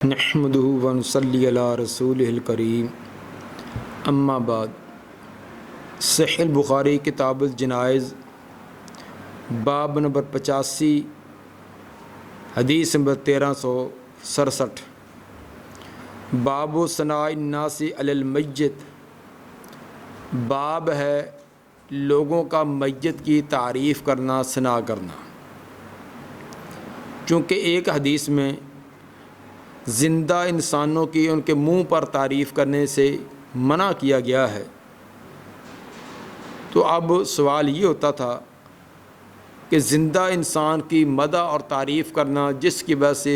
نحمدہ ونصلی علی رسولہ الکریم اما بعد۔ صحیح البخاری کتاب الجنائز باب نمبر 85 حدیث نمبر 1367 باب ثناء الناس علی المیت، باب ہے لوگوں کا میت کی تعریف کرنا، ثنا کرنا۔ چونکہ ایک حدیث میں زندہ انسانوں کی ان کے منہ پر تعریف کرنے سے منع کیا گیا ہے، تو اب سوال یہ ہوتا تھا کہ زندہ انسان کی مدح اور تعریف کرنا جس کی وجہ سے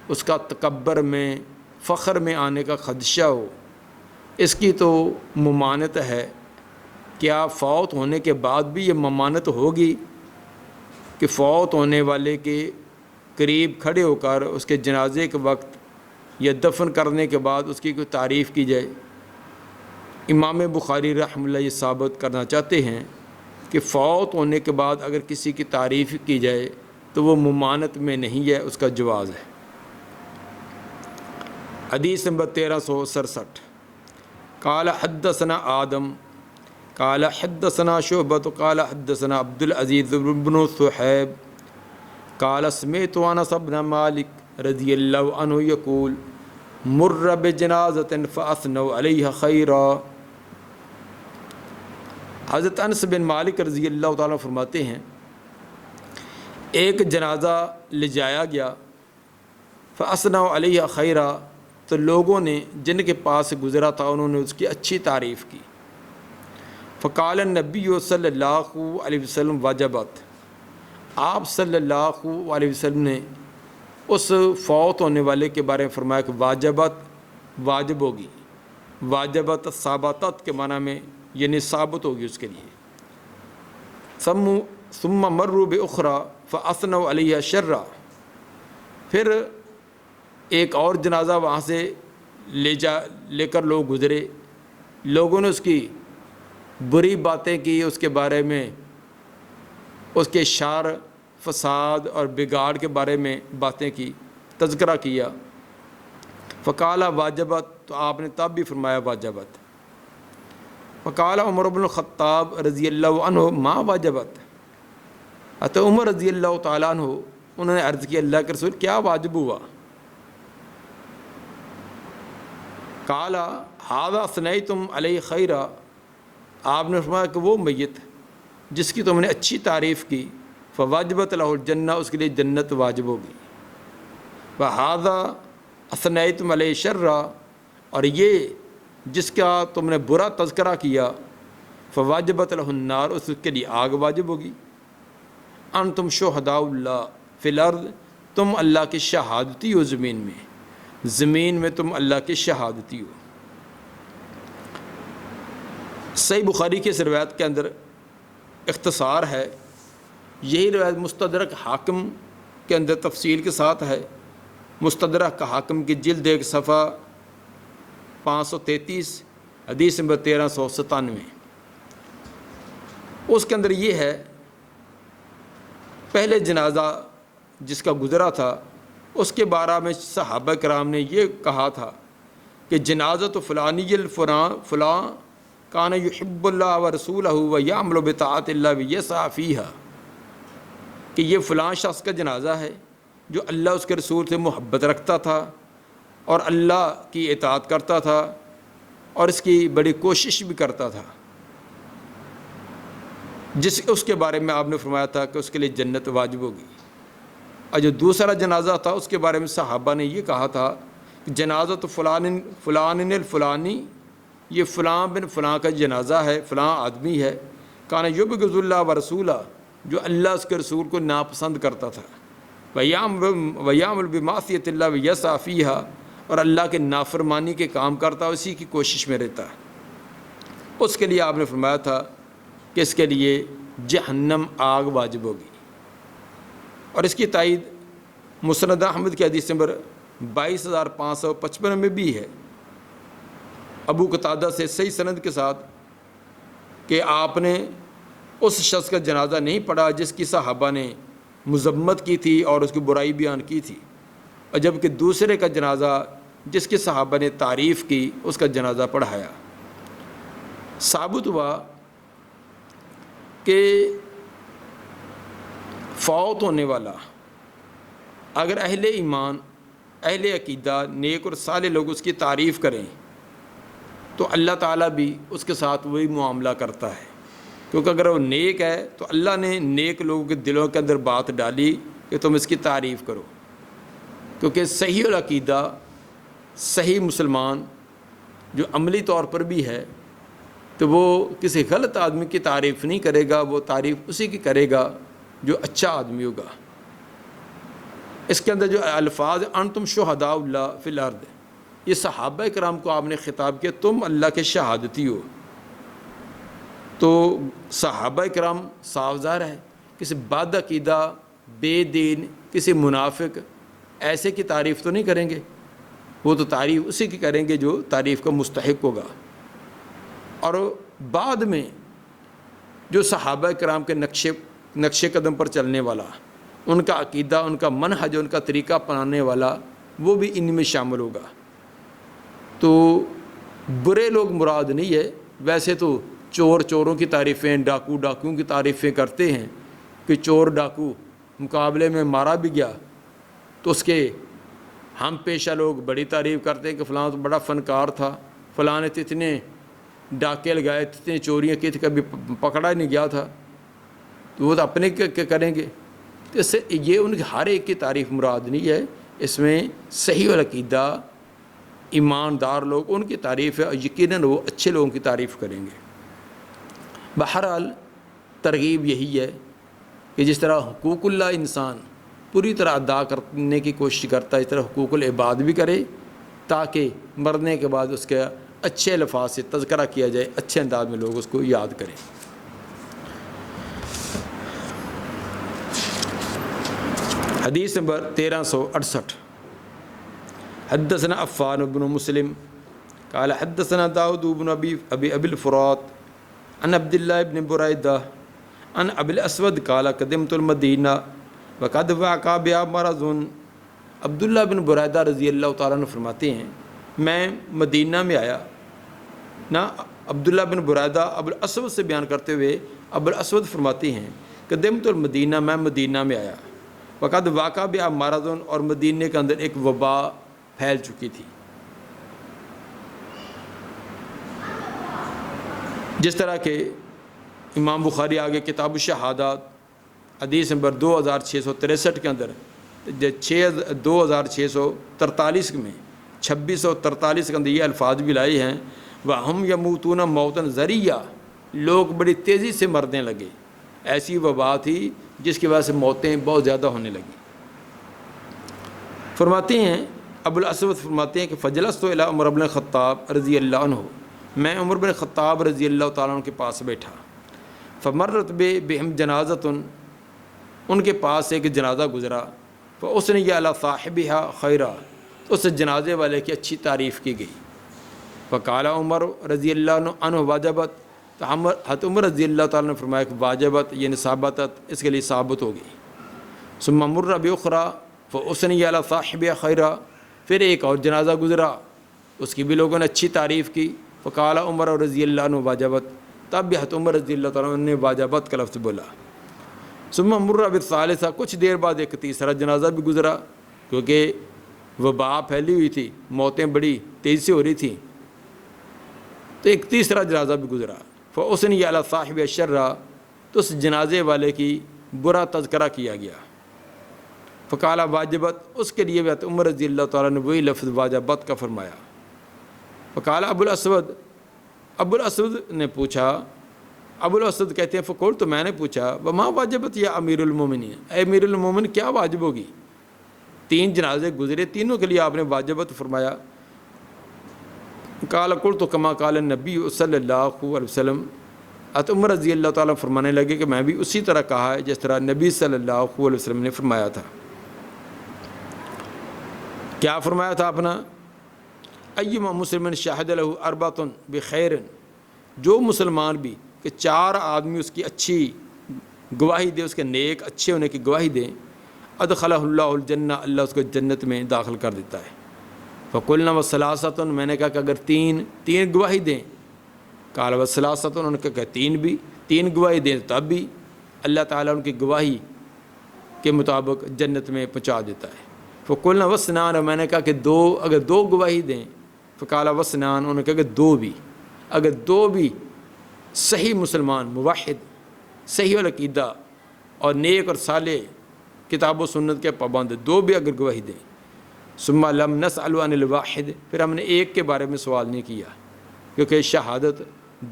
اس کا تکبر میں، فخر میں آنے کا خدشہ ہو، اس کی تو ممانعت ہے۔ کیا فوت ہونے کے بعد بھی یہ ممانعت ہوگی کہ فوت ہونے والے کے قریب کھڑے ہو کر اس کے جنازے کے وقت یا دفن کرنے کے بعد اس کی کوئی تعریف کی جائے؟ امام بخاری رحمہ اللہ یہ ثابت کرنا چاہتے ہیں کہ فوت ہونے کے بعد اگر کسی کی تعریف کی جائے تو وہ ممانعت میں نہیں ہے، اس کا جواز ہے۔ حدیث نمبر 1367 قال حدثنا آدم قال حدثنا شعبۃ قال حدثنا عبد العزیز بن صہیب قال سمعت انس بن مالک رضی اللہ عنہ یقول مر بجنازۃ فاثنوا علیہ خیرا۔ حضرت انس بن مالک رضی اللہ تعالیٰ فرماتے ہیں ایک جنازہ لے جایا گیا، فاثنوا علیہ خیرا، تو لوگوں نے جن کے پاس سے گزرا تھا انہوں نے اس کی اچھی تعریف کی۔ فقال النبی صلی اللہ علیہ وسلم وجبت، آپ صلی اللہ علیہ وسلم نے اس فوت ہونے والے کے بارے میں فرمایا کہ واجبت، واجب ہوگی، واجبت ثابتت کے معنی میں یعنی ثابت ہوگی اس کے لیے۔ ثم مروا باخرى فاثنوا علیہ شرا، پھر ایک اور جنازہ وہاں سے لے کر لوگ گزرے، لوگوں نے اس کی بری باتیں کی، اس کے بارے میں اس کے شر، فساد اور بگاڑ کے بارے میں باتیں کی، تذکرہ کیا۔ فقال واجبت، تو آپ نے تب بھی فرمایا واجبت۔ فقال عمر بن الخطاب رضی اللہ عنہ ما واجبت، تو عمر رضی اللہ تعالیٰ عنہ انہوں نے عرض کیا اللہ کے رسول کیا واجب ہوا؟ قال ھذا ثنیتم علیہ خیرا، آپ نے فرمایا کہ وہ میت جس کی تم نے اچھی تعریف کی، فواجبت لہ الجنہ، اس کے لیے جنت واجب ہوگی۔ وھذا اثنیتم علیہ شرا، اور یہ جس کا تم نے برا تذکرہ کیا، فواجبت لہ النار، اس کے لیے آگ واجب ہوگی۔ انتم شہداء اللہ فی الارض، تم اللہ کی شہادتی ہو زمین میں تم اللہ کی شہادتی ہو۔ صحیح بخاری کے اس روایت کے اندر اختصار ہے، یہی روایت مستدرک حاکم کے اندر تفصیل کے ساتھ ہے۔ مستدرک حاکم کی جلد 1 صفحہ 533 حدیث نمبر 1397، اس کے اندر یہ ہے پہلے جنازہ جس کا گزرا تھا اس کے بارے میں صحابہ کرام نے یہ کہا تھا کہ جنازۃ فلانی فلاں کان یحب اللہ و رسولہ و یعمل بطاعت اللہ ویسعی فیہا، کہ یہ فلاں شخص کا جنازہ ہے جو اللہ اس کے رسول سے محبت رکھتا تھا اور اللہ کی اطاعت کرتا تھا اور اس کی بڑی کوشش بھی کرتا تھا، اس کے بارے میں آپ نے فرمایا تھا کہ اس کے لیے جنت واجب ہوگی۔ اور جو دوسرا جنازہ تھا اس کے بارے میں صحابہ نے یہ کہا تھا کہ جنازۃ فلان الفلانی، یہ فلاں بن فلاں کا جنازہ ہے، فلاں آدمی ہے، کان یبغض اللہ و رسولہ، جو اللہ اس کے رسول کو ناپسند کرتا تھا، ویعمل بمعصیۃ اللہ ویسعی فیہا، اور اللہ کے نافرمانی کے کام کرتا، اسی کی کوشش میں رہتا ہے، اس کے لیے آپ نے فرمایا تھا کہ اس کے لیے جہنم آگ واجب ہوگی۔ اور اس کی تائید مسند احمد کی حدیث نمبر 22555 میں بھی ہے، ابو قتادہ سے صحیح سند کے ساتھ، کہ آپ نے اس شخص کا جنازہ نہیں پڑھا جس کی صحابہ نے مذمت کی تھی اور اس کی برائی بیان کی تھی۔ اور جبکہ دوسرے کا جنازہ جس کی صحابہ نے تعریف کی اس کا جنازہ پڑھایا۔ ثابت ہوا کہ فوت ہونے والا اگر اہل ایمان، اہل عقیدہ، نیک اور صالح لوگ اس کی تعریف کریں تو اللہ تعالیٰ بھی اس کے ساتھ وہی معاملہ کرتا ہے، کیونکہ اگر وہ نیک ہے تو اللہ نے نیک لوگوں کے دلوں کے اندر بات ڈالی کہ تم اس کی تعریف کرو، کیونکہ صحیح العقیدہ، صحیح مسلمان جو عملی طور پر بھی ہے تو وہ کسی غلط آدمی کی تعریف نہیں کرے گا، وہ تعریف اسی کی کرے گا جو اچھا آدمی ہوگا۔ اس کے اندر جو الفاظ انتم شہداء اللہ فی الارض، یہ صحابہ کرام کو آپ نے خطاب کیا، تم اللہ کے شہادتی ہو۔ تو صحابہ کرام صاف ظاہر ہے کسی بد عقیدہ، بے دین، کسی منافق ایسے کی تعریف تو نہیں کریں گے، وہ تو تعریف اسی کی کریں گے جو تعریف کا مستحق ہوگا۔ اور بعد میں جو صحابہ کرام کے نقش قدم پر چلنے والا، ان کا عقیدہ، ان کا منہج، ان کا طریقہ اپنانے والا، وہ بھی ان میں شامل ہوگا۔ تو برے لوگ مراد نہیں ہے، ویسے تو چور چوروں کی تعریفیں، ڈاکو ڈاکوؤں کی تعریفیں کرتے ہیں کہ چور ڈاکو مقابلے میں مارا بھی گیا تو اس کے ہم پیشہ لوگ بڑی تعریف کرتے ہیں کہ فلاں تو بڑا فنکار تھا، فلاں نے اتنے ڈاکے لگائے، اتنے چوریاں کی تھی، کبھی پکڑا ہی نہیں گیا تھا، تو وہ تو اپنے کریں گے۔ تو اس سے یہ ان کی ہر ایک کی تعریف مراد نہیں ہے، اس میں صحیح العقیدہ ایماندار لوگ ان کی تعریف ہے، اور یقیناً وہ اچھے لوگوں کی تعریف کریں گے۔ بہرحال ترغیب یہی ہے کہ جس طرح حقوق اللہ انسان پوری طرح ادا کرنے کی کوشش کرتا ہے، اس طرح حقوق العباد بھی کرے تاکہ مرنے کے بعد اس کے اچھے الفاظ سے تذکرہ کیا جائے، اچھے انداز میں لوگ اس کو یاد کریں۔ حدیث نمبر 1368، حدثنا عفان بن مسلم قال حدثنا داؤد بن ابی الفرات عن عبد الله بن بريدة عن ابی الاسود قال قدمت المدینہ وقد وقع بها مرض۔ عبداللہ بن بریدہ رضی اللہ تعالیٰ عنہ فرماتے ہیں میں مدینہ میں آیا نا۔ عبداللہ بن بریدہ ابو الاسود سے بیان کرتے ہوئے ابو الاسود فرماتے ہیں قدمت المدینہ، میں مدینہ میں آیا، وقد واقع بها مرض، اور مدینہ کے اندر ایک وبا پھیل چکی تھی۔ جس طرح کہ امام بخاری آگے کتاب الشہادات حدیث نمبر 2663 کے اندر 2643 میں 2643 کے اندر یہ الفاظ بھی لائے ہیں، وَهُمْ يَمُوتُونَ مَوْتًا ذَرِيًّا، لوگ بڑی تیزی سے مرنے لگے، ایسی وبا تھی جس کی وجہ سے موتیں بہت زیادہ ہونے لگیں۔ فرماتے ہیں ابو الاسود فرماتے ہیں کہ فجلست الی عمر بن الخطاب رضی اللہ عنہ، میں عمر بن خطاب رضی اللہ تعالیٰ عنہ کے پاس بیٹھا، فمرت بہم جنازۃ، ان کے پاس ایک جنازہ گزرا، فاثنی علی صاحبها خیرا، اس جنازے والے کی اچھی تعریف کی گئی، فقال عمر رضی اللہ عنہ واجبت، تو حضرت عمر رضی اللہ تعالیٰ نے فرمایا کہ واجبت یعنی ثابتت، اس کے لیے ثابت ہو گئی۔ ثم مر باخری فاثنی علی صاحبها خیرا، پھر ایک اور جنازہ گزرا، اس کی بھی لوگوں نے اچھی تعریف کی، فقال عمر رضی اللہ عنہ واجبت، تب بھی حضرت عمر رضی اللہ تعالیٰ عنہ نے واجبت کا لفظ بولا۔ ثم مر بالثالثہ، کچھ دیر بعد ایک تیسرا جنازہ بھی گزرا، کیونکہ وبا پھیلی ہوئی تھی، موتیں بڑی تیزی سے ہو رہی تھیں، تو ایک تیسرا جنازہ بھی گزرا، فاثنی علی صاحب الشر، تو اس جنازے والے کی برا تذکرہ کیا گیا، فقال واجبت، اس کے لیے بھی حضرت عمر رضی اللہ تعالیٰ نے وہی لفظ واجبت کا فرمایا۔ فقال ابو الاسود، ابو الاسود نے پوچھا، ابو الاسود کہتے ہیں فقول، تو میں نے پوچھا وما واجبت یا امیر المومنین، اے امیر المومن کیا واجب ہوگی؟ 3 جنازے گزرے، تینوں کے لیے آپ نے واجبت فرمایا۔ قال قلت کما قال النبی صلی اللہ علیہ وسلم، حضرت عمر رضی اللہ تعالیٰ فرمانے لگے کہ میں بھی اسی طرح کہا ہے جس طرح نبی صلی اللہ علیہ وسلم نے فرمایا تھا۔ کیا فرمایا تھا اپنا؟ ایما مسلم شاہد لہ اربعۃ بخیر، جو مسلمان بھی کہ 4 آدمی اس کی اچھی گواہی دے، اس کے نیک اچھے ہونے کی گواہی دیں، ادخلہ اللہ الجنہ، اللہ اس کو جنت میں داخل کر دیتا ہے۔ فقلنا وثلاثۃ، میں نے کہا کہ اگر تین گواہی دیں، قال وثلاثۃ، انہوں نے کہا کہ تین گواہی دیں تب بھی اللہ تعالیٰ ان کی گواہی کے مطابق جنت میں پہنچا دیتا ہے۔ فقلنا واثنان، میں نے کہا کہ اگر دو گواہی دیں، فقال واثنان، انہوں نے کہا کہ دو بھی، اگر دو بھی صحیح مسلمان، موحد، صحیح العقیدہ اور نیک اور صالح، کتاب و سنت کے پابند، دو بھی اگر گواہی دیں، ثم لم نسأل عن الواحد، پھر ہم نے ایک کے بارے میں سوال نہیں کیا، کیونکہ شہادت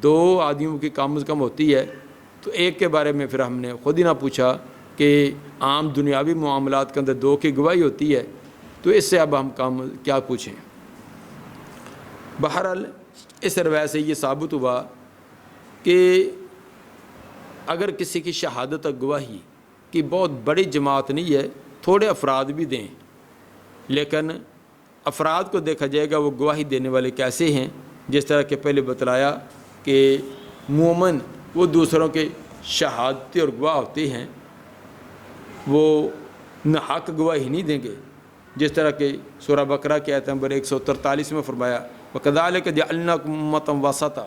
دو آدمیوں کی کم از کم ہوتی ہے، تو ایک کے بارے میں پھر ہم نے خود ہی نہ پوچھا کہ عام دنیاوی معاملات کے اندر دو کی گواہی ہوتی ہے، تو اس سے اب ہم کام کیا پوچھیں۔ بہرحال اس روایت سے یہ ثابت ہوا کہ اگر کسی کی شہادت اور گواہی کی بہت بڑی جماعت نہیں ہے، تھوڑے افراد بھی دیں، لیکن افراد کو دیکھا جائے گا وہ گواہی دینے والے کیسے ہیں، جس طرح کہ پہلے بتلایا کہ مومن وہ دوسروں کے شہادتی اور گواہ ہوتے ہیں، وہ ناحق گواہی نہیں دیں گے، جس طرح کہ سورہ بقرہ کی آیت نمبر 143 میں فرمایا وَكَذَلِكَ جَعَلْنَاكُمْ أُمَّةً وَسَطًا،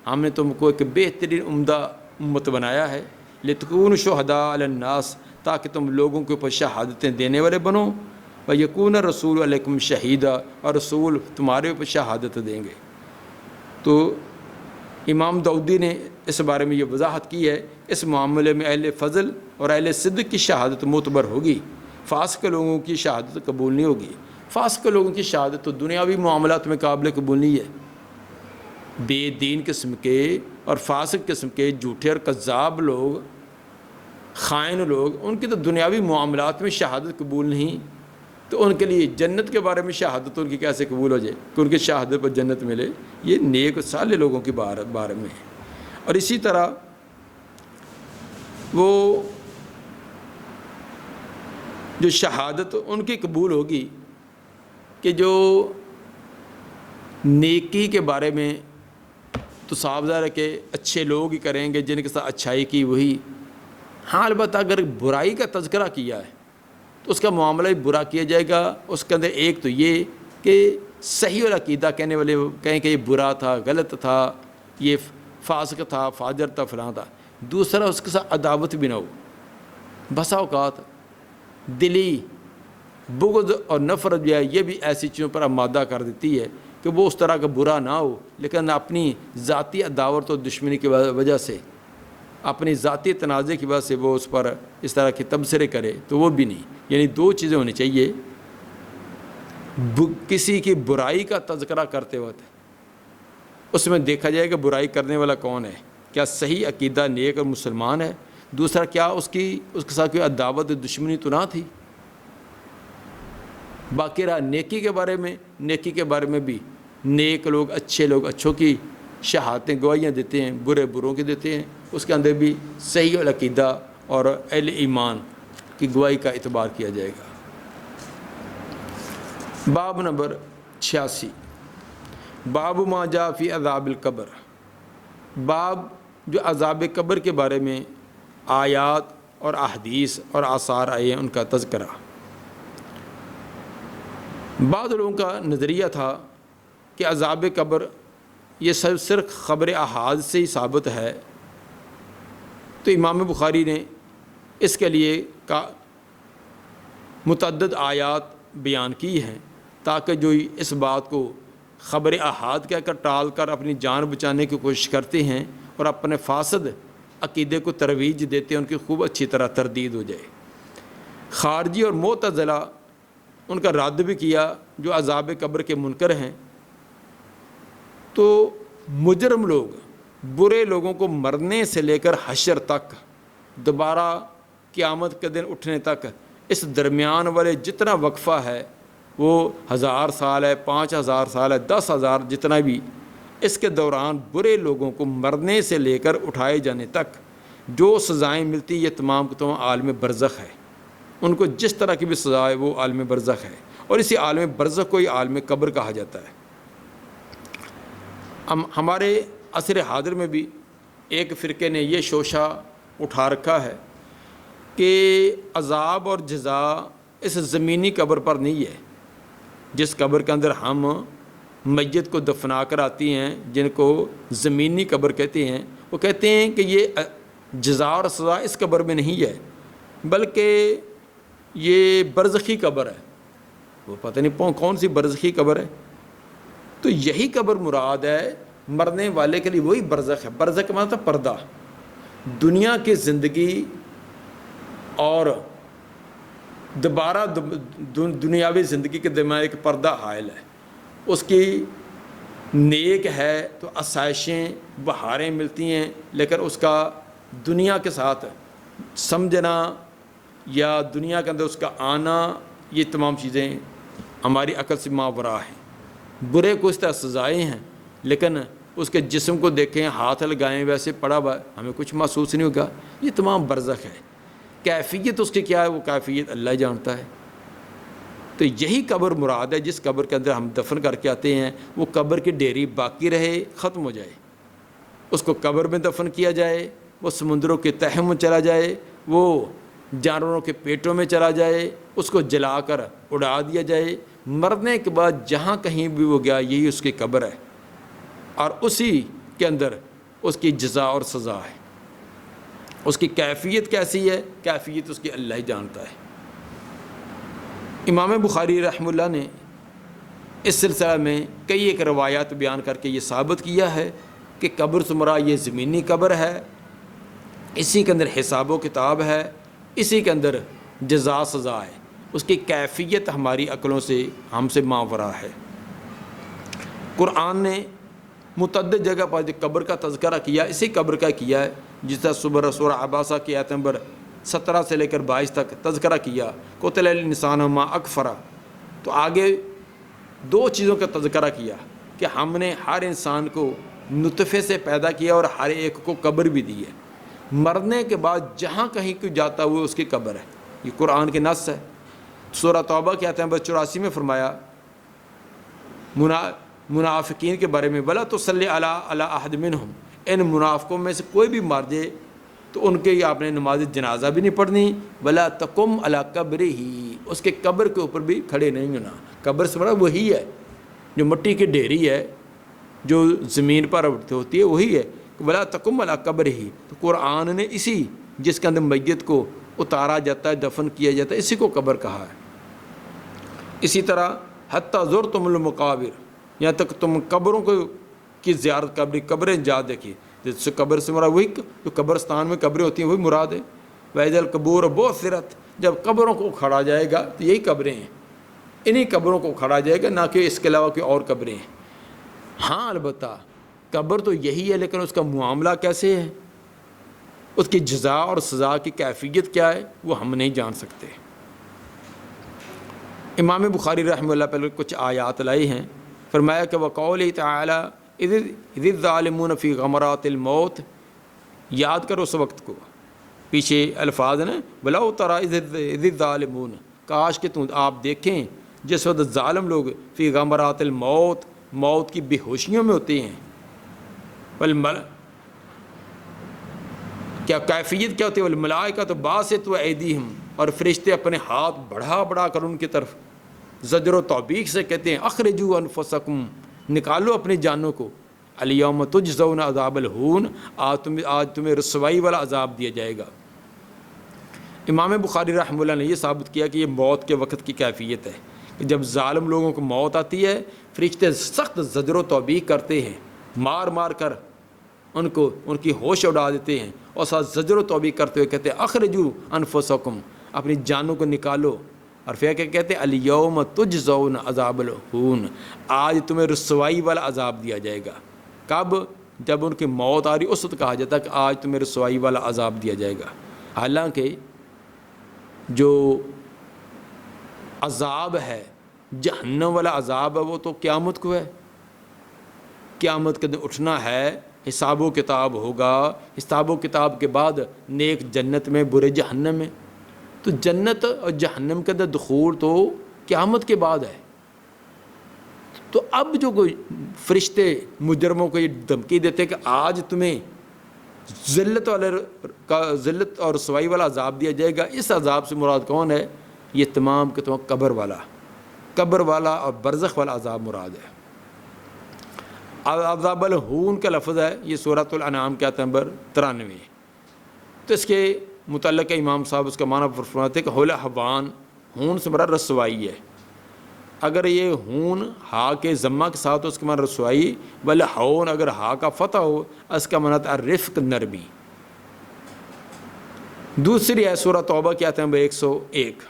ہم نے تم کو ایک بہترین عمدہ امت بنایا ہے، لِتَكُونُوا شُهَدَاءَ عَلَى النَّاسِ، تاکہ تم لوگوں کے اوپر شہادتیں دینے والے بنو، وَيَكُونَ الرَّسُولُ عَلَيْكُمْ شَهِيدًا، اور رسول تمہارے اوپر شہادت دیں گے۔ تو امام داؤدی نے اس بارے میں یہ وضاحت کی ہے، اس معاملے میں اہل فضل اور اہل صدق کی شہادت معتبر ہوگی، فاسق لوگوں کی شہادت قبول نہیں ہوگی۔ فاسق لوگوں کی شہادت تو دنیاوی معاملات میں قابل قبول نہیں ہے۔ بے دین قسم کے اور فاسق قسم کے جھوٹے اور کذاب لوگ، خائن لوگ، ان کی تو دنیاوی معاملات میں شہادت قبول نہیں، تو ان کے لیے جنت کے بارے میں شہادت ان کی کیسے قبول ہو جائے کہ ان کی شہادت پر جنت ملے؟ یہ نیک صالح لوگوں کے بارے میں ہے۔ اور اسی طرح وہ جو شہادت ان کی قبول ہوگی کہ جو نیکی کے بارے میں تو صاف ظاہر ہے کہ اچھے لوگ ہی کریں گے، جن کے ساتھ اچھائی کی وہی، ہاں البتہ اگر برائی کا تذکرہ کیا ہے تو اس کا معاملہ بھی برا کیا جائے گا۔ اس کے اندر ایک تو یہ کہ صحیح العقیدہ کہنے والے کہیں کہ یہ برا تھا، غلط تھا، یہ فاسق تھا، فاجر تھا، فلاں تھا۔ دوسرا اس کے ساتھ عداوت بھی نہ ہو۔ بسا اوقات دلی بغض اور نفرت جو ہے یہ بھی ایسی چیزوں پر آمادہ کر دیتی ہے کہ وہ اس طرح کا برا نہ ہو، لیکن اپنی ذاتی عداوت اور دشمنی کی وجہ سے، اپنی ذاتی تنازع کی وجہ سے وہ اس پر اس طرح کے تبصرے کرے، تو وہ بھی نہیں۔ یعنی دو چیزیں ہونی چاہیے، کسی کی برائی کا تذکرہ کرتے وقت اس میں دیکھا جائے کہ برائی کرنے والا کون ہے، کیا صحیح عقیدہ نیک اور مسلمان ہے، دوسرا کیا اس کے ساتھ کوئی عداوت دشمنی تو نہ تھی۔ باقی رہا نیکی کے بارے میں بھی نیک لوگ، اچھے لوگ اچھوں کی شہادتیں گواہیاں دیتے ہیں، برے بروں کی دیتے ہیں، اس کے اندر بھی صحیح العقیدہ اور اہل ایمان کی گواہی کا اعتبار کیا جائے گا۔ باب نمبر 86، باب ما جاء فی عذاب القبر، باب جو عذاب قبر کے بارے میں آیات اور احادیث اور آثار آئے ہیں ان کا تذکرہ۔ بعض لوگوں کا نظریہ تھا کہ عذاب قبر یہ صرف خبر احاد سے ہی ثابت ہے، تو امام بخاری نے اس کے لیے متعدد آیات بیان کی ہیں تاکہ جو اس بات کو خبر احاد کہہ کر ٹال کر اپنی جان بچانے کی کوشش کرتے ہیں اور اپنے فاسد عقیدے کو ترویج دیتے ہیں، ان کی خوب اچھی طرح تردید ہو جائے۔ خارجی اور معتزلہ ان کا رد بھی کیا جو عذاب قبر کے منکر ہیں۔ تو مجرم لوگ، برے لوگوں کو مرنے سے لے کر حشر تک، دوبارہ قیامت کے دن اٹھنے تک، اس درمیان والے جتنا وقفہ ہے، وہ 1000 سال ہے، 5000 سال ہے، 10,000، جتنا بھی، اس کے دوران برے لوگوں کو مرنے سے لے کر اٹھائے جانے تک جو سزائیں ملتی، یہ تمام کے تمام عالم برزخ ہے۔ ان کو جس طرح کی بھی سزا ہے وہ عالم برزخ ہے، اور اسی عالم برزخ کو ہی عالم قبر کہا جاتا ہے۔ ہمارے عصر حاضر میں بھی ایک فرقے نے یہ شوشہ اٹھا رکھا ہے کہ عذاب اور جزا اس زمینی قبر پر نہیں ہے. جس قبر کے اندر ہم میت کو دفنا کر آتی ہیں، جن کو زمینی قبر کہتے ہیں، وہ کہتے ہیں کہ یہ جزا اور سزا اس قبر میں نہیں ہے، بلکہ یہ برزخی قبر ہے. وہ پتہ نہیں کون سی برزخی قبر ہے. تو یہی قبر مراد ہے. مرنے والے کے لیے وہی برزخ ہے. برزخ کا مطلب پردہ. دنیا کی زندگی اور دوبارہ دنیاوی زندگی کے درمیان ایک پردہ حائل ہے. اس کی نیک ہے تو آسائشیں بہاریں ملتی ہیں، لیکن اس کا دنیا کے ساتھ سمجھنا یا دنیا کے اندر اس کا آنا، یہ تمام چیزیں ہماری عقل سے ماورا ہیں. برے کو اس طرح سزائیں ہیں، لیکن اس کے جسم کو دیکھیں، ہاتھ لگائیں، ویسے پڑا ہوا ہمیں کچھ محسوس نہیں ہوگا. یہ تمام برزخ ہے. کیفیت اس کی کیا ہے، وہ کیفیت اللہ جانتا ہے. تو یہی قبر مراد ہے. جس قبر کے اندر ہم دفن کر کے آتے ہیں، وہ قبر کی ڈیری باقی رہے، ختم ہو جائے. اس کو قبر میں دفن کیا جائے، وہ سمندروں کے تہہ میں چلا جائے، وہ جانوروں کے پیٹوں میں چلا جائے، اس کو جلا کر اڑا دیا جائے. مرنے کے بعد جہاں کہیں بھی وہ گیا، یہی اس کی قبر ہے، اور اسی کے اندر اس کی جزا اور سزا ہے. اس کی کیفیت کیسی ہے، کیفیت اس کی اللہ ہی جانتا ہے. امام بخاری رحمہ اللہ نے اس سلسلہ میں کئی ایک روایات بیان کر کے یہ ثابت کیا ہے کہ قبر سے مراد یہ زمینی قبر ہے، اسی کے اندر حساب و کتاب ہے، اسی کے اندر جزا سزا ہے. اس کی کیفیت ہماری عقلوں سے ہم سے ماورا ہے. قرآن نے متعدد جگہ پر قبر کا تذکرہ کیا، اسی قبر کا کیا ہے. جس طرح سورہ عباسہ کی آیت نمبر 17 سے لے کر 22 تک تذکرہ کیا، قتل الانسان ما اکفرا. تو آگے دو چیزوں کا تذکرہ کیا کہ ہم نے ہر انسان کو نطفے سے پیدا کیا اور ہر ایک کو قبر بھی دی ہے. مرنے کے بعد جہاں کہیں کوئی جاتا وہ اس کی قبر ہے. یہ قرآن کے نص ہے. سورہ توبہ کی آیت نمبر 84 میں فرمایا منافقین کے بارے میں، وَلَا تُصَلِّ عَلَىٰ أَحَدٍ مِّنْهُمْ. ان منافقوں میں سے کوئی بھی مر جائے تو ان کے آپ نے نماز جنازہ بھی نہیں پڑھنی. وَلَا تَقُمْ عَلَىٰ قَبْرِهِ. اس کے قبر کے اوپر بھی کھڑے نہیں ہونا. قبر سے مراد وہی ہے جو مٹی کی ڈھیری ہے، جو زمین پر ہوتی ہے، وہی ہے. وَلَا تَقُمْ عَلَىٰ قَبْرِهِ. تو قرآن نے اسی جس کے اندر میت کو اتارا جاتا ہے، دفن کیا جاتا ہے، اسی کو قبر کہا ہے. اسی طرح حتیٰ زرتم المقابر، یہاں تک تم قبروں کو کی زیارت قبریں جا دیکھی. جس سے قبر سے مراد وہی جو قبرستان میں قبریں ہوتی ہیں وہی مراد ہے. وَإِذَا الْقُبُورُ بُعْثِرَتْ. جب قبروں کو کھڑا جائے گا تو یہی قبریں ہیں، انہی قبروں کو کھڑا جائے گا، نہ کہ اس کے علاوہ کوئی اور قبریں ہیں. ہاں البتہ قبر تو یہی ہے، لیکن اس کا معاملہ کیسے ہے، اس کی جزا اور سزا کی کیفیت کیا ہے، وہ ہم نہیں جان سکتے. امام بخاری رحمہ اللہ پہلے کچھ آیات لائی ہیں. فرمایا کہ وقول تعالی اذ الظالمون فی غمرات الموت. یاد کرو اس وقت کو، پیچھے الفاظ ہیں ولو تری اذ الظالمون. کاش کہ تم آپ دیکھیں جس وقت ظالم لوگ فی غمرات الموت، موت کی بے ہوشیوں میں ہوتے ہیں. کیا کیفیت کیا ہوتی ہے؟ والملائکۃ باسطوا ایدیہم. اور فرشتے اپنے ہاتھ بڑھا بڑھا کر ان کی طرف زجر و توبیخ سے کہتے ہیں اخرجوا انفسکم. نکالو اپنی جانوں کو. الیوم تجزون عذاب الہون. آج تمہیں رسوائی والا عذاب دیا جائے گا. امام بخاری رحمہ اللہ نے یہ ثابت کیا کہ یہ موت کے وقت کی کیفیت ہے کہ جب ظالم لوگوں کو موت آتی ہے، فرشتے سخت زجر و توبیخ کرتے ہیں، مار مار کر ان کی ہوش اڑا دیتے ہیں، اور ساتھ زجر و توبیخ کرتے ہوئے کہتے ہیں اخرجوا انفسکم. اپنی جانوں کو نکالو. اور پھر کیا کہتے ہیں الیوم تجزون عذاب الہون. آج تمہیں رسوائی والا عذاب دیا جائے گا. کب؟ جب ان کی موت آ رہی اس وقت کہا جاتا ہے کہ آج تمہیں رسوائی والا عذاب دیا جائے گا. حالانکہ جو عذاب ہے، جہنم والا عذاب ہے، وہ تو قیامت کو ہے. قیامت کے دن اٹھنا ہے، حساب و کتاب ہوگا. حساب و کتاب کے بعد نیک جنت میں، برے جہنم میں. تو جنت اور جہنم کے اندر دخول تو قیامت کے بعد ہے. تو اب جو کوئی فرشتے مجرموں کو یہ دھمکی دیتے کہ آج تمہیں ذلت اور رسوائی والا عذاب دیا جائے گا۔ اس عذاب سے مراد کون ہے؟ یہ تمام کے تمام قبر والا اور برزخ والا عذاب مراد ہے۔ عذاب الہون کا لفظ ہے، یہ سورۃ الانعام کے آیت نمبر 93۔ تو اس کے متعلق امام صاحب اس کا معنی فرماتے ہیں کہ حول حوان، ہون سے مراد رسوائی ہے۔ اگر یہ ہون ہا کے ضمہ کے ساتھ ہو اس کا معنی رسوائی، بل ہون اگر ہا کا فتح ہو اس کا معنی ہے رفق، نرمی۔ دوسری ہے سورہ توبہ کی آیت نمبر 101،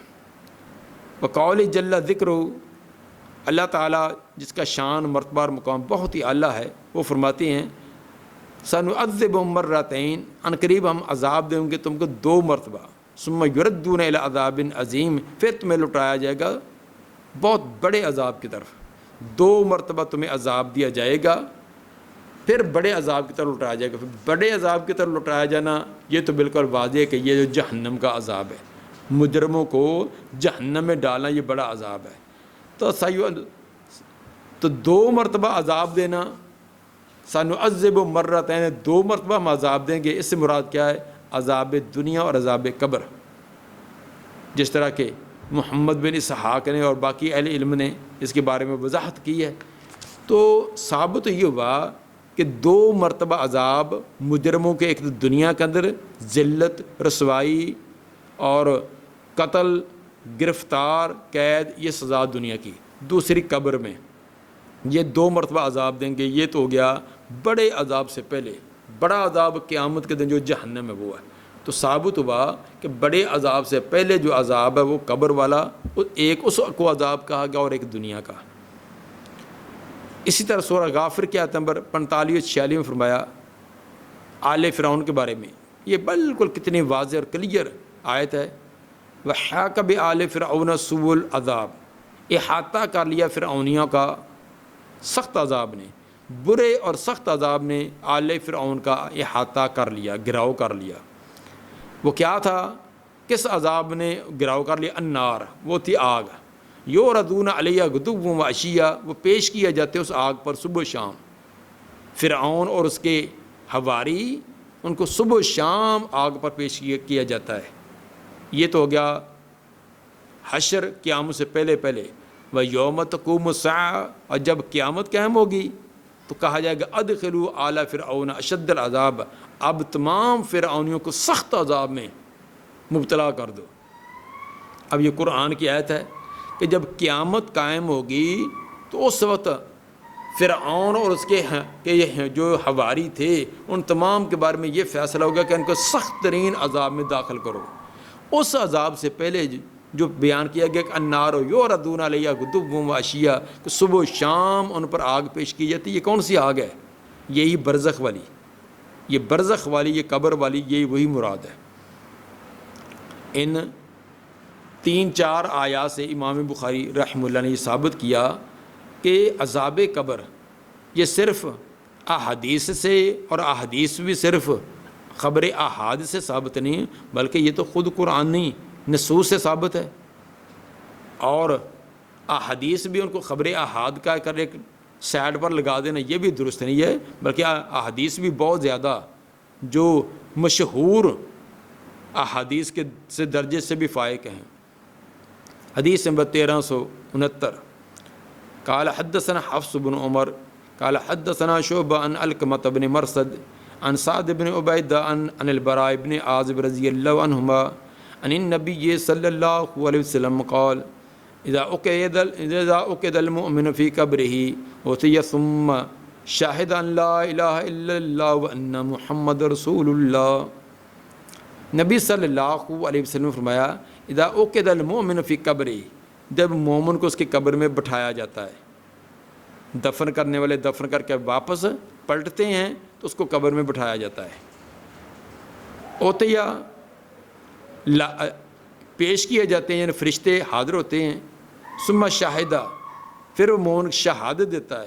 وقول جل ذکر، اللہ تعالیٰ جس کا شان مرتبہ اور مقام بہت ہی اعلیٰ ہے، وہ فرماتے ہیں سنعذب مرتین، ان قریب ہم عذاب دیں گے تم کو 2 مرتبہ، ثم یردون الی عذاب عظیم، پھر تمہیں لٹایا جائے گا بہت بڑے عذاب کی طرف۔ 2 مرتبہ تمہیں عذاب دیا جائے گا، پھر بڑے عذاب کی طرف لٹایا جائے گا۔ پھر بڑے عذاب کی طرف لٹایا جانا یہ تو بالکل واضح ہے کہ یہ جو جہنم کا عذاب ہے، مجرموں کو جہنم میں ڈالنا یہ بڑا عذاب ہے۔ تو 2 مرتبہ عذاب دینا، سنعذب مرتین، 2 مرتبہ ہم عذاب دیں گے، اس سے مراد کیا ہے؟ عذاب دنیا اور عذاب قبر۔ جس طرح کہ محمد بن اسحاق نے اور باقی اہل علم نے اس کے بارے میں وضاحت کی ہے، تو ثابت یہ ہوا کہ 2 مرتبہ عذاب مجرموں کے، ایک دنیا کے اندر ذلت، رسوائی اور قتل، گرفتار، قید، یہ سزا دنیا کی، دوسری قبر میں یہ 2 مرتبہ عذاب دیں گے۔ یہ تو ہو گیا بڑے عذاب سے پہلے۔ بڑا عذاب قیامت کے دن جو جہنم ہے وہ ہے۔ تو ثابت ہوا کہ بڑے عذاب سے پہلے جو عذاب ہے وہ قبر والا، ایک اس کو عذاب کہا گیا اور ایک دنیا کا۔ اسی طرح سورہ غافر کی آیت نمبر 45 اور 46 میں فرمایا آل فرعون کے بارے میں، یہ بالکل کتنی واضح اور کلیئر آیت ہے۔ وحاق بآل فرعون سوء العذاب، احاطہ کر لیا فرعونیوں کا سخت عذاب نے، برے اور سخت عذاب نے آل فرعون کا احاطہ کر لیا، گھراؤ کر لیا۔ وہ کیا تھا؟ کس عذاب نے گھراؤ کر لیا؟ النار، وہ تھی آگ، یوردون علیہ غدوا و عشیہ، وہ پیش کیا جاتے اس آگ پر صبح و شام۔ فرعون اور اس کے حواری، ان کو صبح و شام آگ پر پیش کیا جاتا ہے۔ یہ تو ہو گیا حشر، قیامت سے پہلے پہلے۔ وَيَوْمَ تَقُومُ السَّاعَةُ، اور جب قیامت قائم ہوگی تو کہا جائے گا ادخلوا آل فرعون اشد العذاب، اب تمام فرعونیوں کو سخت عذاب میں مبتلا کر دو۔ اب یہ قرآن کی آیت ہے کہ جب قیامت قائم ہوگی تو اس وقت فرعون اور اس کے جو حواری تھے ان تمام کے بارے میں یہ فیصلہ ہوگا کہ ان کو سخت ترین عذاب میں داخل کرو۔ اس عذاب سے پہلے جو بیان کیا گیا کہ النار یوردون علیہ غدوا و عشیہ، کہ صبح و شام ان پر آگ پیش کی جاتی۔ یہ کون سی آگ ہے؟ یہی برزخ والی، یہ برزخ والی، یہ قبر والی، یہی وہی مراد ہے۔ ان 3-4 آیات سے امام بخاری رحمہ اللہ نے یہ ثابت کیا کہ عذاب قبر یہ صرف احادیث سے، اور احادیث بھی صرف خبر احاد سے ثابت نہیں، بلکہ یہ تو خود قرآنی نصوص سے ثابت ہے۔ اور احادیث بھی ان کو خبر احاد کا کر ایک سائڈ پر لگا دینا یہ بھی درست نہیں ہے، بلکہ احادیث بھی بہت زیادہ جو مشہور احادیث کے سے درجے سے بھی فائق ہیں۔ حدیث نمبر 1369، قال حدثنا حفص بن عمر قال حدثنا شعبہ عن علقمۃ بن مرثد عن سعد بن عبیدہ عن البراء بن عازب رضی اللہ عنہما عن النبی صلی اللہ علیہ وسلم قال اذا عقد المؤمن فی قبرہ اتی ثم شاہد ان لا الہ الا اللہ وان محمد رسول اللہ۔ نبی صلی اللہ علیہ وسلم نے فرمایا اذا عقد المؤمن فی قبرہ، جب مومن کو اس کی قبر میں بٹھایا جاتا ہے، دفن کرنے والے دفن کر کے واپس پلٹتے ہیں تو اس کو قبر میں بٹھایا جاتا ہے۔ اوتیا پیش کیے جاتے ہیں، یعنی فرشتے حاضر ہوتے ہیں۔ ثم شاہدہ، پھر وہ مومن شہادت دیتا ہے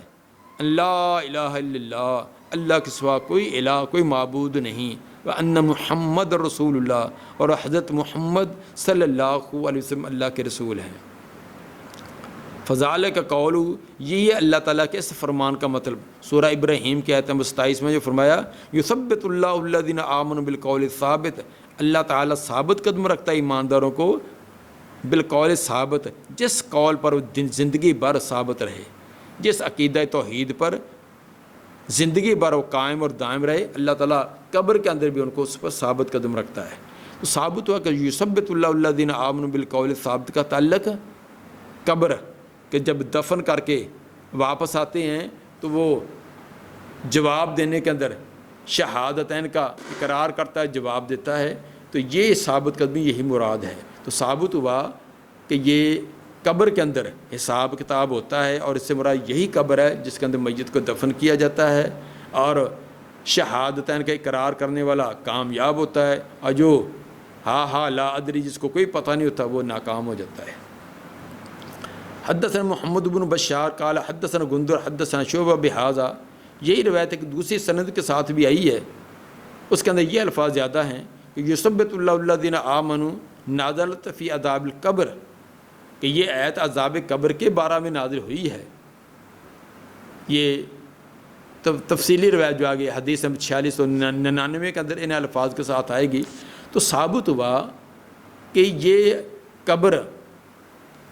اللہ الہ الا اللہ، اللہ کے سوا کوئی الہ، کوئی معبود نہیں، وان محمد رسول اللہ، اور حضرت محمد صلی اللہ علیہ وسلم اللہ کے رسول ہیں۔ فضالہ کا قول، یہی ہے اللہ تعالیٰ کے اس فرمان کا مطلب۔ سورہ ابراہیم کی آیت نمبر 27 میں جو فرمایا یثبت اللہ الذین آمنوا بالقول الثابت، اللہ تعالیٰ ثابت قدم رکھتا ہے ایمانداروں کو بالقول ثابت، جس قول پر وہ زندگی بھر ثابت رہے، جس عقیدہ توحید پر زندگی بھر وہ قائم اور دائم رہے، اللہ تعالیٰ قبر کے اندر بھی ان کو اس پر ثابت قدم رکھتا ہے۔ تو ثابت ہوا کہ یثبت اللہ الذین آمنوا بالقول الثابت کا تعلق قبر کہ جب دفن کر کے واپس آتے ہیں تو وہ جواب دینے کے اندر شہادتین کا اقرار کرتا ہے، جواب دیتا ہے، تو یہ ثابت قدمی یہی مراد ہے۔ تو ثابت ہوا کہ یہ قبر کے اندر حساب کتاب ہوتا ہے، اور اس سے مراد یہی قبر ہے جس کے اندر میت کو دفن کیا جاتا ہے، اور شہادتین کا اقرار کرنے والا کامیاب ہوتا ہے، اور جو ہاں لا ادری جس کو کوئی پتہ نہیں ہوتا وہ ناکام ہو جاتا ہے۔ حدثنا محمد بن بشار قال حدثنا گندر حدثنا شعبہ بہذا، یہی روایت ایک دوسری سند کے ساتھ بھی آئی ہے، اس کے اندر یہ الفاظ زیادہ ہیں کہ یثبت اللہ الذین آمنوا نازلت فی عذاب القبر، کہ یہ آیت عذاب قبر کے بارے میں نازل ہوئی ہے۔ یہ تفصیلی روایت جو آگے حدیث نمبر 4699 کے اندر ان الفاظ کے ساتھ آئے گی۔ تو ثابت ہوا کہ یہ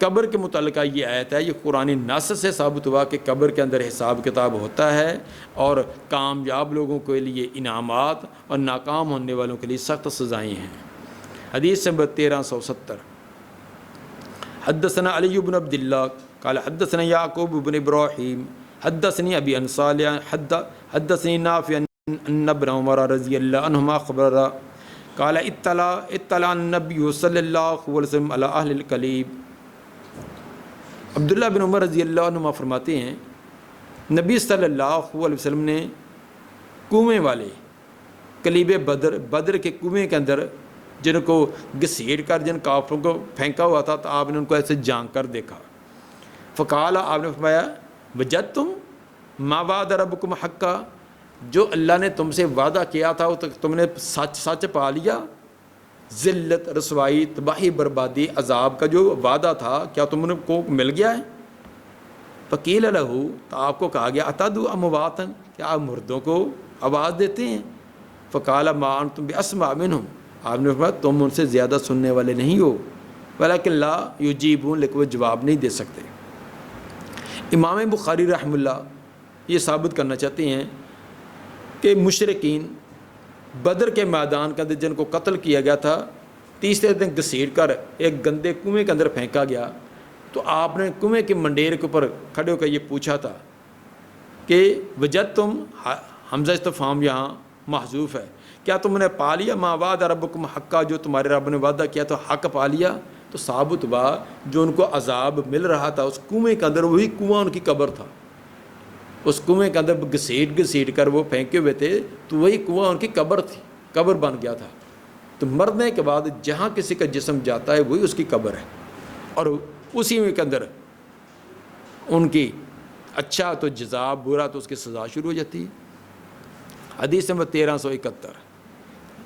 قبر کے متعلقہ یہ آیت ہے، یہ قرآن نص سے ثابت ہوا کہ قبر کے اندر حساب کتاب ہوتا ہے، اور کامیاب لوگوں کے لیے انعامات اور ناکام ہونے والوں کے لیے سخت سزائیں ہیں۔ حدیث نمبر 1370 حدثنا علی بن عبد اللہ قال حدثنا یعقوب بن ابراہیم حدثنی ابی عن صالح حدثنی نافع ان ابن عمر رضی اللہ عنہما خبر قال اطلع النبی صلی اللہ علیہ وسلم علی اہل القلیب۔ عبداللہ بن عمر رضی اللہ عنہ فرماتے ہیں نبی صلی اللہ علیہ وسلم نے کنویں والے قلیب بدر کے کنویں کے اندر جن کو گھسیٹ کر جن کافروں کو پھینکا ہوا تھا، تو آپ نے ان کو ایسے جھانک کر دیکھا۔ فقال، آپ نے فرمایا وجدتم ما وعد ربکم حقا، جو اللہ نے تم سے وعدہ کیا تھا وہ تم نے سچ پا لیا؟ ذلت، رسوائی، تباہی، بربادی، عذاب کا جو وعدہ تھا کیا تم کو مل گیا ہے؟ فقیل لہو، تو آپ کو کہا گیا اتدعو امواتا، کیا آپ مردوں کو آواز دیتے ہیں؟ فقال ما انتم باسمع منہم، آپ نے فرمایا تم ان سے زیادہ سننے والے نہیں ہو، ولکن لا یجیبون، لیکن وہ جواب نہیں دے سکتے۔ امام بخاری رحمہ اللہ یہ ثابت کرنا چاہتے ہیں کہ مشرکین بدر کے میدان کے اندر جن کو قتل کیا گیا تھا، تیسرے دن گھسیٹ کر ایک گندے کنویں کے اندر پھینکا گیا، تو آپ نے کنویں کے منڈیر کے اوپر کھڑے ہو کر یہ پوچھا تھا کہ وجدتم، حمزہ استفہام یہاں محذوف ہے، کیا تم نے پا لیا ما وعد ربکم حقا، جو تمہارے رب نے وعدہ کیا تو حق پا لیا؟ تو ثابت ہوا جو ان کو عذاب مل رہا تھا اس کنویں کے اندر، وہی کنواں ان کی قبر تھا، اس کنویں کے اندر گھسیٹ کر وہ پھینکے ہوئے تھے، تو وہی کنواں ان کی قبر تھی، قبر بن گیا تھا۔ تو مرنے کے بعد جہاں کسی کا جسم جاتا ہے وہی اس کی قبر ہے، اور اسی میں کے اندر ان کی اچھا تو جزا، برا تو اس کی سزا شروع ہو جاتی ہے۔ حدیث نمبر 1371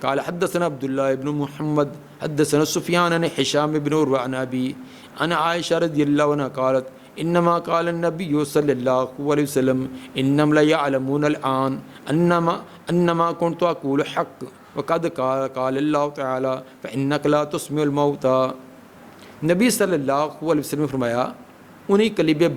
قال حدثنا عبداللہ ابن محمد حدثنا سفیان عن حشام بن عروہ عن ابی عن عائشہ رضی اللہ عنہ قالت انما قال النبی صلی اللہ علیہ وسلم انم لا يعلمون الان انما كنت اقول حق وقد قال اللہ تعالی فانك لا تسمع الموتى۔ نبی صلی اللہ علیہ وسلم نے فرمایا انہی قلیب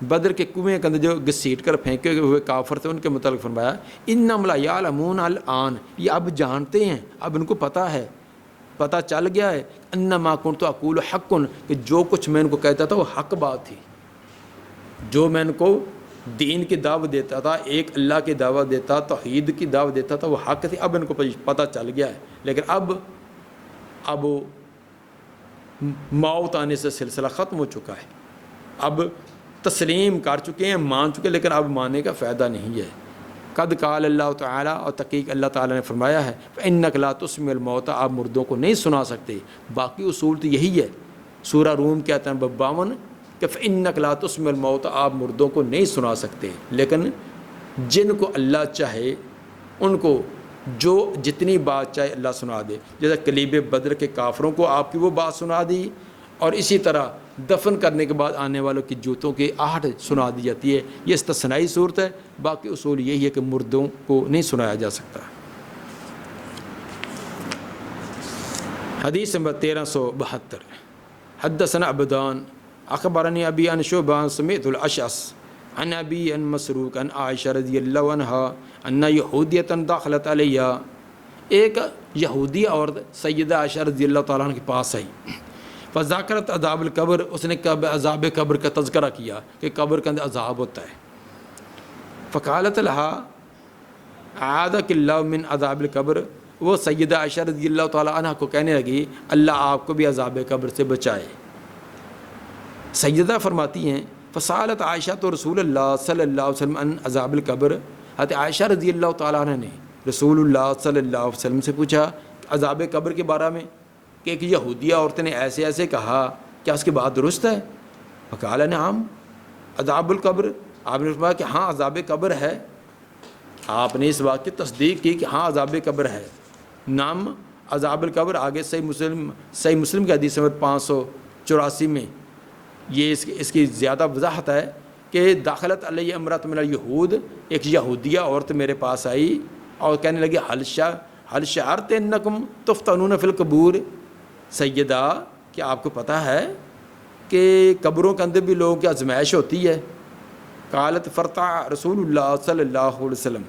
بدر کے کنویں کے اندر جو گھسیٹ کر پھینکے ہوئے کافر تھے ان کے متعلق فرمایا انہم لا یعلمون الان، یہ اب جانتے ہیں، اب ان کو پتہ ہے، پتہ چل گیا ہے، انما کنت اقول حق، کہ جو کچھ میں ان کو کہتا تھا وہ حق بات تھی، جو میں ان کو دین کی دعوت دیتا تھا، ایک اللہ کی دعوت دیتا، توحید کی دعوت دیتا تھا، وہ حق تھی، اب ان کو پتہ چل گیا ہے۔ لیکن اب موت آنے سے سلسلہ ختم ہو چکا ہے، اب تسلیم کر چکے ہیں، مان چکے، لیکن اب ماننے کا فائدہ نہیں ہے۔ قد قال اللہ تعالیٰ، اور تحقیق اللہ تعالیٰ نے فرمایا ہے فإنک لا تسمع الموتى، آپ مردوں کو نہیں سنا سکتے۔ باقی اصول تو یہی ہے، سورہ روم کے آیت نمبر 52 کہ فإنک لا تسمع الموتى، آپ مردوں کو نہیں سنا سکتے، لیکن جن کو اللہ چاہے ان کو جو جتنی بات چاہے اللہ سنا دے، جیسے قلیب بدر کے کافروں کو آپ کی وہ بات سنا دی، اور اسی طرح دفن کرنے کے بعد آنے والوں کی جوتوں کی آہٹ سنا دی جاتی ہے. یہ استثنائی صورت ہے، باقی اصول یہی ہے کہ مردوں کو نہیں سنایا جا سکتا. حدیث نمبر 1372. حدثنا عبدان اخبرني ابي عن شعبہ سمعت الاشعث عن ابي عن مسروق عن عائشہ رضی اللہ عنہا ان یہودیۃ دخلت علیہ. ایک یہودی عورت سیدہ عائشہ رضی اللہ تعالیٰ عنہ کے پاس آئی. فذاکرت عذاب القبر، اس نے عذاب قبر کا تذکرہ کیا کہ قبر کے اندر عذاب ہوتا ہے. فقالت لها اعاذک اللہ من عذاب القبر. وہ سیدہ عائشہ رضی اللہ تعالیٰ عنہ کو کہنے لگی اللہ آپ کو بھی عذاب قبر سے بچائے. سیدہ فرماتی ہیں فسالت عائشہ تو رسول اللہ صلی اللہ علیہ وسلم عن عذاب القبر. حضرت عائشہ رضی اللہ تعالیٰ عنہ نے رسول اللہ صلی اللہ علیہ وسلم سے پوچھا عذاب قبر کے بارے میں کہ ایک یہودیہ عورت نے ایسے ایسے کہا، کیا اس کی بات درست ہے؟ فقال نعم عذاب القبر. آپ نے فرمایا کہ ہاں عذاب قبر ہے. آپ نے اس بات کی تصدیق کی کہ ہاں عذاب قبر ہے. نام عذاب القبر آگے صحیح مسلم کی حدیث نمبر 584 میں یہ اس کی زیادہ وضاحت ہے کہ داخلت علیہ امرأۃ من الیہود، ایک یہودیہ عورت میرے پاس آئی اور کہنے لگی حل شعرت انکم تفتنون فی القبور. سیدہ کیا آپ کو پتہ ہے کہ قبروں کے اندر بھی لوگوں کی آزمائش ہوتی ہے؟ قالت فرتع رسول اللہ صلی اللہ علیہ وسلم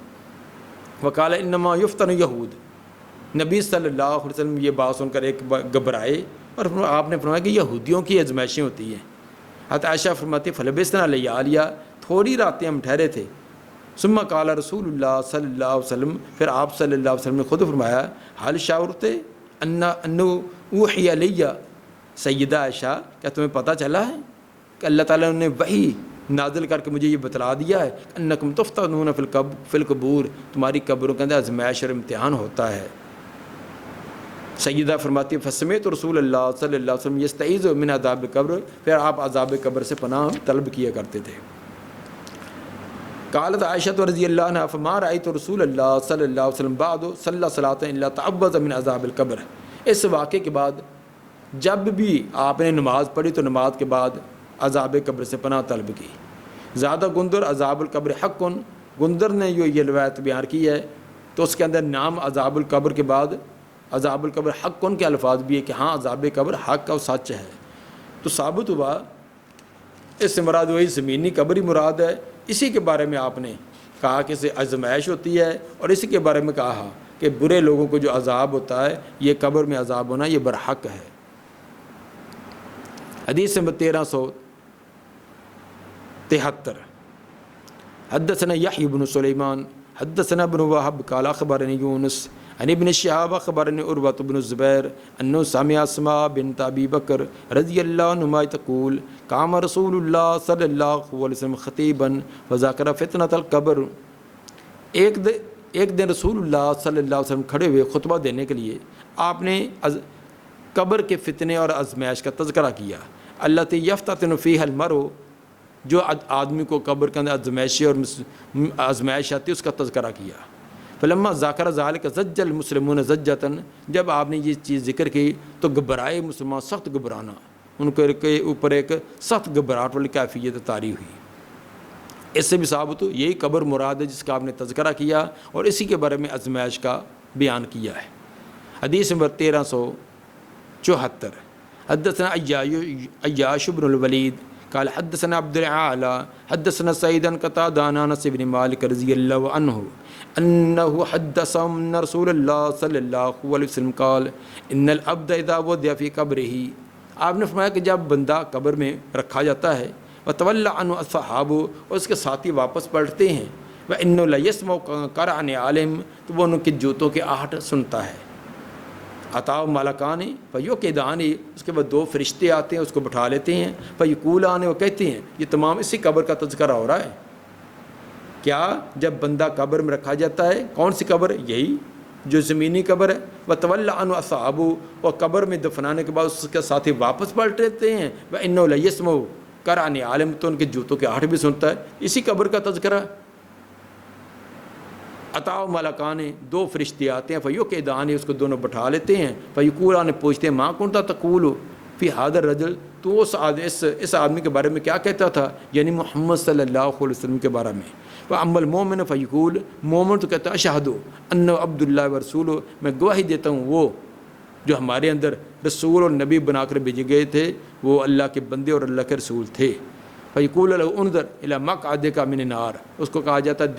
وقال انما یفتن یہود. نبی صلی اللہ علیہ وسلم یہ بات سن کر ایک گھبرائے اور آپ نے فرمایا کہ یہودیوں کی آزمائشیں ہوتی ہیں. حضرت عائشہ فرماتی فلبثنا لیالیہ، تھوڑی راتیں ہم ٹھہرے تھے. ثم قال رسول اللہ صلی اللہ علیہ وسلم، پھر آپ صلی اللہ علیہ وسلم نے خود فرمایا حل شعرت انه اوحی علیہ. سیدہ عائشہ کیا تمہیں پتہ چلا ہے کہ اللہ تعالیٰ نے وحی نازل کر کے مجھے یہ بتلا دیا ہے انکم تفتنون فی القبور، تمہاری قبروں کے اندر آزمائش اور امتحان ہوتا ہے. سیدہ فرماتی فسمعت رسول اللہ صلی اللہ علیہ وسلم یستعیذ من عذاب قبر، پھر آپ عذاب قبر سے پناہ طلب کیا کرتے تھے. قالت عائشہ رضی اللہ عنہ فما رأیت رسول اللہ صلی اللہ علیہ وسلم بعد صلی صلاۃ الا تعوذ من عذاب القبر. اس واقعے کے بعد جب بھی آپ نے نماز پڑھی تو نماز کے بعد عذاب قبر سے پناہ طلب کی. زیادہ گندر عذاب القبر حق. گندر نے یہ روایت بیان کی ہے تو اس کے اندر نام عذاب القبر کے بعد عذاب القبر حق کے الفاظ بھی ہے کہ ہاں عذاب قبر حق اور سچ ہے. تو ثابت ہوا اس سے مراد وہی زمینی قبر ہی مراد ہے. اسی کے بارے میں آپ نے کہا کہ اسے آزمائش ہوتی ہے اور اسی کے بارے میں کہا کہ برے لوگوں کو جو عذاب ہوتا ہے یہ قبر میں عذاب ہونا یہ برحق ہے. حدیث نمبر 1373. حدثنا یحیی بن سلیمان حدثنا ابن وهب قال اخبرني یونس عن ابن شهاب اخبرني عروة بن الزبير انه سمع اسماء بنت ابي بکر رضی اللہ عنہما تقول قام رسول اللہ صلی اللہ علیہ وسلم خطیبا وذکر فتنة القبر. ایک دن رسول اللہ صلی اللہ علیہ وسلم کھڑے ہوئے خطبہ دینے کے لیے آپ نے قبر کے فتنے اور آزمائش کا تذکرہ کیا. التی یفتتن فیہا المرء، جو آدمی کو قبر کے اندر آزمائشی اور آزمائش آتی ہے اس کا تذکرہ کیا. فلما ذاکر ذالک زج المسلمون زجتاً، جب آپ نے یہ چیز ذکر کی تو گھبرائے مسلمان، سخت گھبرانا، ان کے اوپر ایک سخت گھبراہٹ والی کیفیت طاری ہوئی. اس سے بھی ثابت ہو یہی قبر مراد ہے جس کا آپ نے تذکرہ کیا اور اسی کے بارے میں آزمائش کا بیان کیا ہے. حدیث نمبر 1374. حدثنا عیاش بن الولید قال حدثنا عبد العالى حدثنا سعید عن قتادہ عن انس بن مالک رضی اللہ عنہ انه حدثهم ان رسول اللہ صلی اللہ علیہ وسلم قال ان العبد اذا وضع في قبره. آپ نے فرمایا کہ جب بندہ قبر میں رکھا جاتا ہے وتولى عنه اصحاب، اور اس کے ساتھی واپس پلٹتے ہیں، وانه ليسمع قرع نعالهم، تو وہ ان کی جوتوں کی آہٹ سنتا ہے. عطاء مالکان فیوقظان، اس کے بعد دو فرشتے آتے ہیں اس کو بٹھا لیتے ہیں، فیقولان، وہ کہتے ہیں، یہ تمام اسی قبر کا تذکرہ ہو رہا ہے. کیا جب بندہ قبر میں رکھا جاتا ہے، کون سی قبر؟ یہی جو زمینی قبر ہے. وتولی عنہ اصحابہ، اور قبر میں دفنانے کے بعد اس کے ساتھی واپس پلٹ لیتے ہیں. وانہ لیسمع قرع نعالهم، تو ان کے جوتوں کے آہٹ بھی سنتا ہے. اسی قبر کا تذکرہ. عطاء ملکان، دو فرشتے آتے ہیں، فیوقظان، اس کو دونوں بٹھا لیتے ہیں. فیقولان، پوچھتے ہیں، ماں کنت تقول، فی حاضر رجل، تو اس آدمی کے بارے میں کیا کہتا تھا، یعنی محمد صلی اللہ علیہ وسلم کے بارے میں. وَأَمَّا الْمُؤْمِنُ فَيَقُولُ، مومن تو کہتا ہے اشہدُ انہ عبد اللہ ورسولہ، میں گواہی دیتا ہوں وہ جو ہمارے اندر رسول اور نبی بنا کر بھیجے گئے تھے وہ اللہ کے بندے اور اللہ کے رسول تھے. فَيَقُولُ لَهُ انظر إِلَى مَقْعَدِكَ مِنَ النَّارِ، اس کو کہا جاتا ہے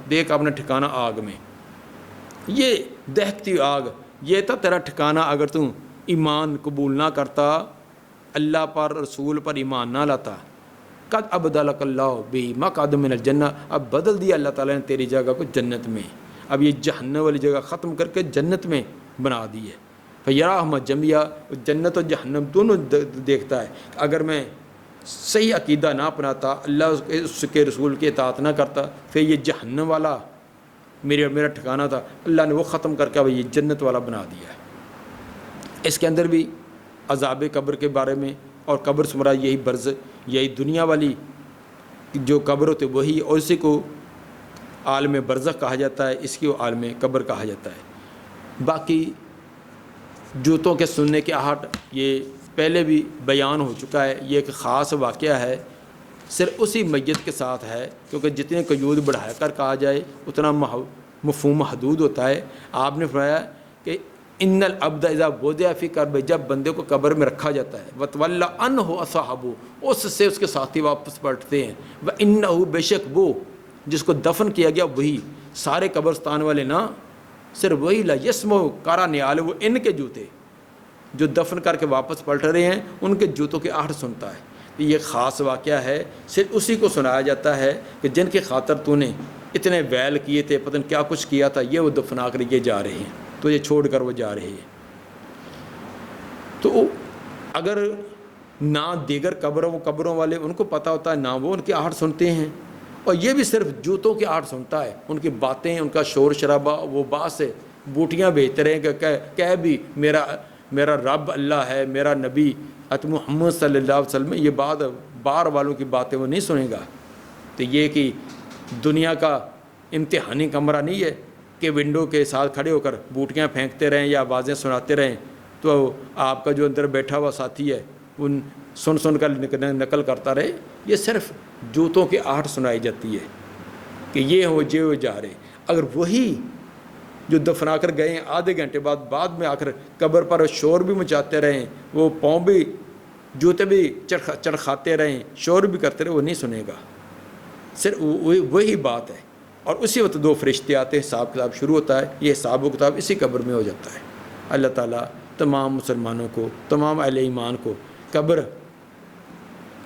دیکھ اپنا ٹھکانہ آگ میں. یہ دہکتی آگ، یہ تھا تیرا ٹھکانہ اگر تم ایمان قبول نہ کرتا، اللہ پر رسول پر ایمان نہ لاتا. قد ابدلک اللہ بہ مقعد من الجنہ، اب بدل دیا اللہ تعالیٰ نے تیری جگہ کو جنت میں، اب یہ جہنم والی جگہ ختم کر کے جنت میں بنا دی ہے. فیراہما جمعیہ، جنت اور جہنم دونوں دیکھتا ہے. اگر میں صحیح عقیدہ نہ اپناتا، اللہ اس کے رسول کی اطاعت نہ کرتا، پھر یہ جہنم والا میرا ٹھکانہ تھا، اللہ نے وہ ختم کر کے اب یہ جنت والا بنا دیا ہے. اس کے اندر بھی عذاب قبر کے بارے میں، اور قبر سے مراد یہی برز، یہی دنیا والی جو قبر ہوتے وہی، اور اسی کو عالم برزخ کہا جاتا ہے، اس کی عالم قبر کہا جاتا ہے. باقی جوتوں کے سننے کے آہٹ یہ پہلے بھی بیان ہو چکا ہے، یہ ایک خاص واقعہ ہے، صرف اسی میت کے ساتھ ہے، کیونکہ جتنے قیود بڑھا کر کہا جائے اتنا مفہوم محدود ہوتا ہے. آپ نے فرمایا کہ ان العبد اذا وضع فی قبر، جب بندے کو قبر میں رکھا جاتا ہے، وتولی عنہ اصحابہ، اس سے اس کے ساتھی واپس پلٹتے ہیں، وانہ، بے شک وہ جس کو دفن کیا گیا وہی، سارے قبرستان والے نہ، صرف وہی، لا یسمع قرع نعال، وہ ان کے جوتے جو دفن کر کے واپس پلٹ رہے ہیں ان کے جوتوں کے آہٹ سنتا ہے. یہ خاص واقعہ ہے، صرف اسی کو سنایا جاتا ہے کہ جن کی خاطر تو نے اتنے ویل کیے تھے، پتہ نہیں کیا کچھ کیا تھا، یہ وہ دفنا کر یہ جا رہے ہیں، تو یہ چھوڑ کر وہ جا رہے ہیں. تو اگر نہ دیگر قبروں والے ان کو پتہ ہوتا ہے، نہ وہ ان کے آہٹ سنتے ہیں، اور یہ بھی صرف جوتوں کے آہٹ سنتا ہے، ان کی باتیں، ان کا شور شرابہ، وہ بات سے بوٹیاں بھیجتے رہیں کہ کہہ بھی میرا رب اللہ ہے، میرا نبی محمد صلی اللہ علیہ وسلم، یہ بات باہر والوں کی باتیں وہ نہیں سنے گا. تو یہ کہ دنیا کا امتحانی کمرہ نہیں ہے کہ ونڈو کے ساتھ کھڑے ہو کر بوٹیاں پھینکتے رہیں یا آوازیں سناتے رہیں، تو آپ کا جو اندر بیٹھا ہوا ساتھی ہے وہ سن کر نقل کرتا رہے. یہ صرف جوتوں کے آہٹ سنائی جاتی ہے کہ یہ ہو جا رہے. اگر وہی جو دفنا کر گئے ہیں آدھے گھنٹے بعد میں آ کر قبر پر شور بھی مچاتے رہیں، وہ پاؤں بھی جوتے بھی چڑھاتے رہیں، شور بھی کرتے رہے، وہ نہیں سنے گا. صرف وہی بات ہے. اور اسی وقت دو فرشتے آتے ہیں، حساب کتاب شروع ہوتا ہے. یہ حساب و کتاب اسی قبر میں ہو جاتا ہے. اللہ تعالیٰ تمام مسلمانوں کو، تمام اہل ایمان کو قبر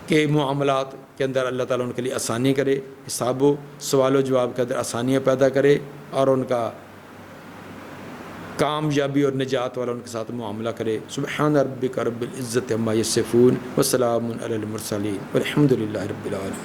کے معاملات کے اندر اللہ تعالیٰ ان کے لیے آسانی کرے، حساب و سوال و جواب کے اندر آسانیاں پیدا کرے، اور ان کا کامیابی اور نجات والا ان کے ساتھ معاملہ کرے. سبحان ربک رب العزت عما یصفون وسلام علی المرسلین والحمد للہ رب العالمین.